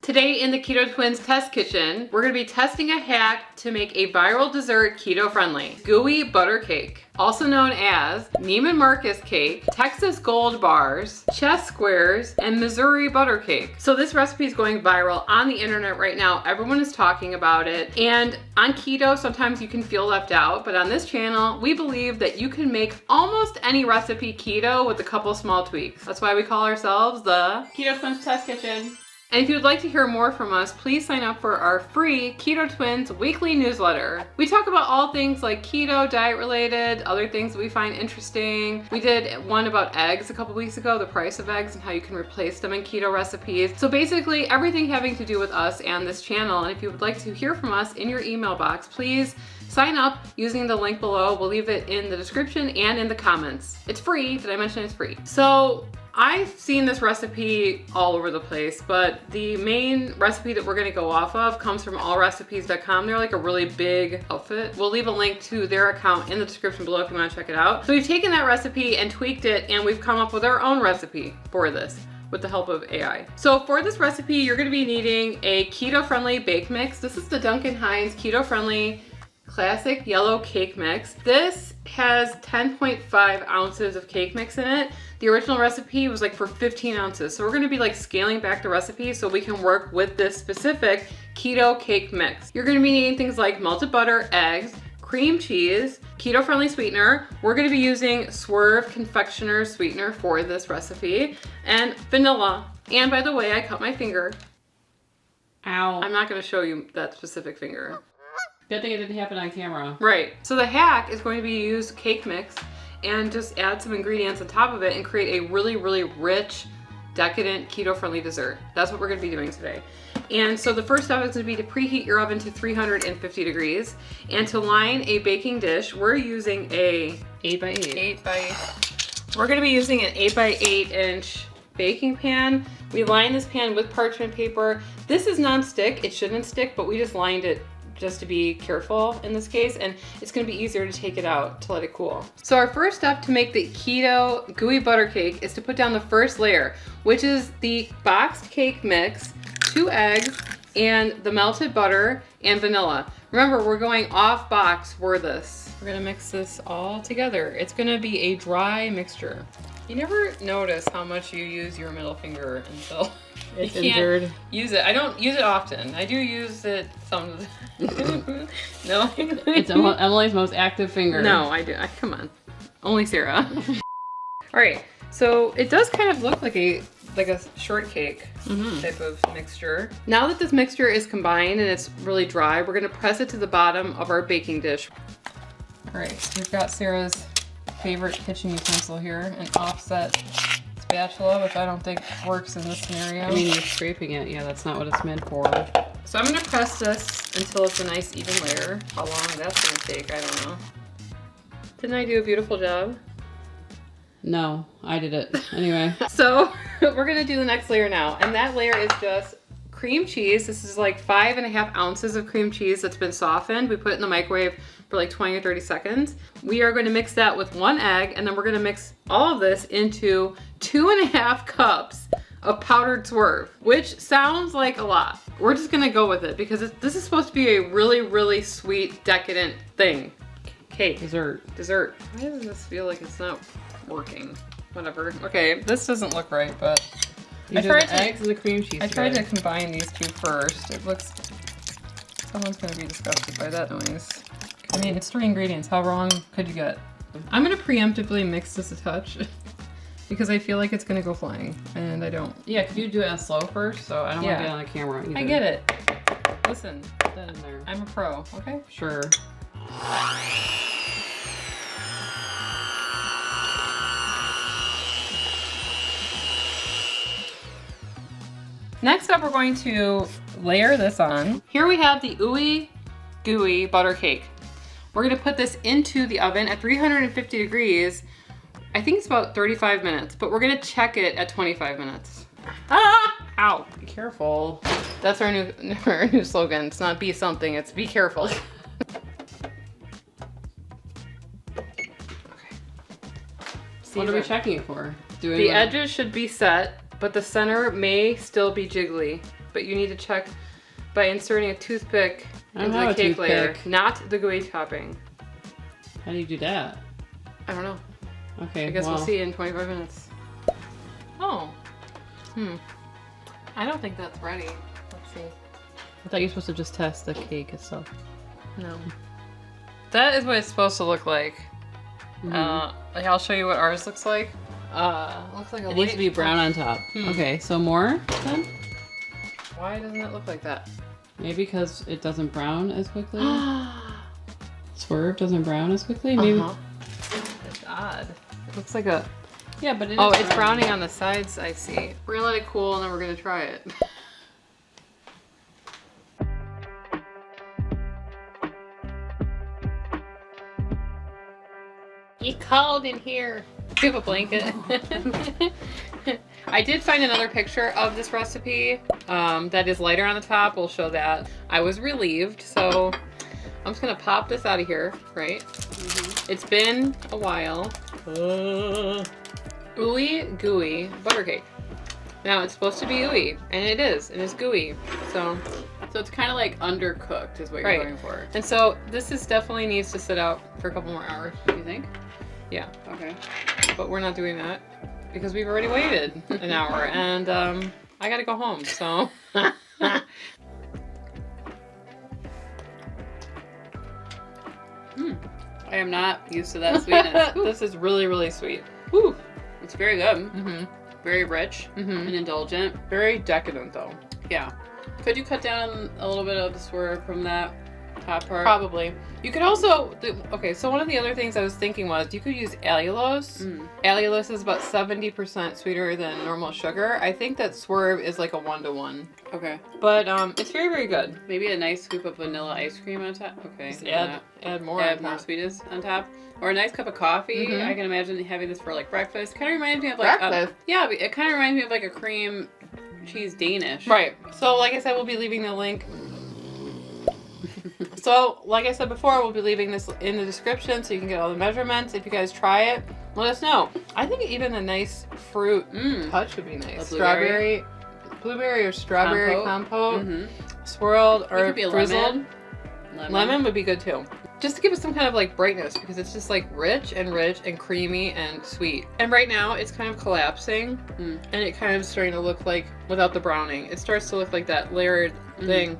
Today in the Keto Twins test kitchen, we're gonna be testing a hack to make a viral dessert keto-friendly. Gooey butter cake, also known as Neiman Marcus cake, Texas Gold bars, chess squares, and Missouri butter cake. So this recipe is going viral on the internet right now. Everyone is talking about it. And on keto, sometimes you can feel left out, but on this channel, we believe that you can make almost any recipe keto with a couple small tweaks. That's why we call ourselves the Keto Twins Test Kitchen. And if you would like to hear more from us, please sign up for our free Keto Twins weekly newsletter. We talk about all things like keto, diet related, other things that we find interesting. We did one about eggs a couple weeks ago, the price of eggs and how you can replace them in keto recipes. So basically everything having to do with us and this channel. And if you would like to hear from us in your email box, please sign up using the link below. We'll leave it in the description and in the comments. It's free. Did I mention it's free? So I've seen this recipe all over the place, but the main recipe that we're gonna go off of comes from allrecipes.com. They're like a really big outfit. We'll leave a link to their account in the description below if you wanna check it out. So we've taken that recipe and tweaked it, and we've come up with our own recipe for this with the help of AI. So for this recipe, you're gonna be needing a keto-friendly bake mix. This is the Duncan Hines keto-friendly classic yellow cake mix. This has 10.5 ounces of cake mix in it. The original recipe was like for 15 ounces. So we're gonna be like scaling back the recipe so we can work with this specific keto cake mix. You're gonna be needing things like melted butter, eggs, cream cheese, keto-friendly sweetener. We're gonna be using Swerve Confectioners Sweetener for this recipe, and vanilla. And by the way, I cut my finger. Ow. I'm not gonna show you that specific finger. Good thing it didn't happen on camera. Right. So the hack is going to be to use cake mix and just add some ingredients on top of it and create a really, really rich, decadent, keto-friendly dessert. That's what we're gonna be doing today. And so the first step is gonna be to preheat your oven to 350 degrees. And to line a baking dish, we're using a 8x8. We're gonna be using an 8x8 inch baking pan. We line this pan with parchment paper. This is non-stick, it shouldn't stick, but we just lined it just to be careful in this case, and it's gonna be easier to take it out to let it cool. So our first step to make the keto gooey butter cake is to put down the first layer, which is the boxed cake mix, 2 eggs, and the melted butter and vanilla. Remember, we're going off box for this. We're gonna mix this all together. It's gonna be a dry mixture. You never notice how much you use your middle finger until It's you can't injured. use it. I don't use it often. I do use it some. No. It's Emily's most active finger. No, I do. Come on. Only Sarah. All right. So it does kind of look like a shortcake type of mixture. Now that this mixture is combined and it's really dry, we're gonna press it to the bottom of our baking dish. All right. So we've got Sarah's favorite kitchen utensil here, an offset spatula, which I don't think works in this scenario. I mean, you're scraping it. Yeah, that's not what it's meant for. So I'm gonna press this until it's a nice even layer. How long that's gonna take, I don't know. Didn't I do a beautiful job? No, I did it. Anyway. So we're gonna do the next layer now. And that layer is just cream cheese. This is like 5.5 ounces of cream cheese that's been softened. We put it in the microwave for like 20 or 30 seconds. We are gonna mix that with 1 egg, and then we're gonna mix all of this into 2.5 cups of powdered Swerve, which sounds like a lot. We're just gonna go with it because this is supposed to be a really, really sweet, decadent thing. Cake. Dessert. Why does this feel like it's not working? Whatever. Okay, this doesn't look right, but I tried the eggs and the cream cheese. I tried to combine these two first. It looks, someone's gonna be disgusted by that noise. I mean, it's 3 ingredients. How wrong could you get? I'm gonna preemptively mix this a touch because I feel like it's gonna go flying, and I don't. Yeah, could you do it on slow first? So I don't want to get on the camera either. I get it. Listen, Put that in there. I'm a pro, okay? Sure. Next up, we're going to layer this on. Here we have the ooey gooey butter cake. We're gonna put this into the oven at 350 degrees. I think it's about 35 minutes, but we're gonna check it at 25 minutes. Ah! Ow, be careful. That's our new slogan. It's not be something, it's be careful. What are we checking it for? The edges should be set, but the center may still be jiggly. but you need to check by inserting a toothpick I don't into have the a cake layer, toothpick. not the gooey topping. How do you do that? I don't know. Okay, I guess well, we'll see in 25 minutes. Oh. I don't think that's ready. Let's see. I thought you were supposed to just test the cake itself. No. That is what it's supposed to look like. Like I'll show you what ours looks like. Looks like a It needs to be brown on top. Okay, so more then? Why doesn't it look like that? Maybe because it doesn't brown as quickly. Swerve doesn't brown as quickly. Maybe. It's odd. It looks like a. Yeah, but Oh, it's browning on the sides. I see. We're gonna let it cool and then we're gonna try it. You called in here. Do you have a blanket? I did find another picture of this recipe that is lighter on the top. We'll show that. I was relieved, so I'm just gonna pop this out of here, right? It's been a while. Ooey gooey butter cake. Now it's supposed to be ooey, and it is, and it's gooey. So it's kind of like undercooked is what you're going for. And so this is definitely needs to sit out for a couple more hours. Do you think? Yeah. Okay. But we're not doing that because we've already waited an hour, and I gotta go home. So. I am not used to that sweetness. This is really, really sweet. Whew. It's very good. Mm-hmm. Very rich and indulgent. Very decadent, though. Yeah. Could you cut down a little bit of the swerve from that top part? Probably. You could also, okay, so one of the other things I was thinking was you could use allulose. Allulose is about 70% sweeter than normal sugar. I think that Swerve is like a 1-to-1. Okay. But it's very, very good. Maybe a nice scoop of vanilla ice cream on top. Okay. Just add more. Add more sweetness on top. Or a nice cup of coffee. I can imagine having this for like breakfast. Kind of reminds me of like breakfast. Yeah, it kind of reminds me of like a cream cheese Danish. Right. So like I said, we'll be leaving the link. So, like I said before, we'll be leaving this in the description so you can get all the measurements. If you guys try it, let us know. I think even a nice fruit touch would be nice. Strawberry, blueberry or strawberry compote, swirled or drizzled. Lemon would be good too. Just to give it some kind of like brightness because it's just like rich and creamy and sweet. And right now it's kind of collapsing and it kind of starting to look like, without the browning, it starts to look like that layered thing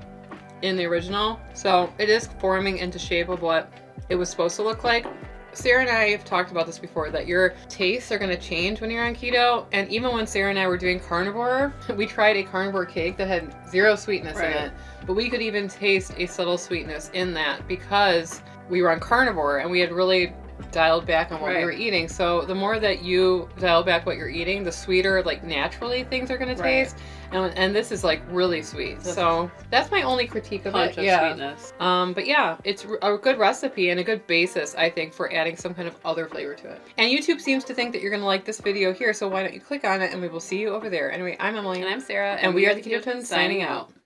in the original. So it is forming into shape of what it was supposed to look like. Sarah and I have talked about this before, that your tastes are going to change when you're on keto. And even when Sarah and I were doing carnivore, we tried a carnivore cake that had zero sweetness in it. But we could even taste a subtle sweetness in that because we were on carnivore and we had really dialed back on what we were eating. So the more that you dial back what you're eating, the sweeter like naturally things are going to taste. And this is like really sweet. So that's my only critique of it. Sweetness. But yeah, it's a good recipe and a good basis, I think, for adding some kind of other flavor to it. And YouTube seems to think that you're going to like this video here, so why don't you click on it and we will see you over there. Anyway, I'm Emily. And I'm Sarah. And we are the Keto Twins signing out.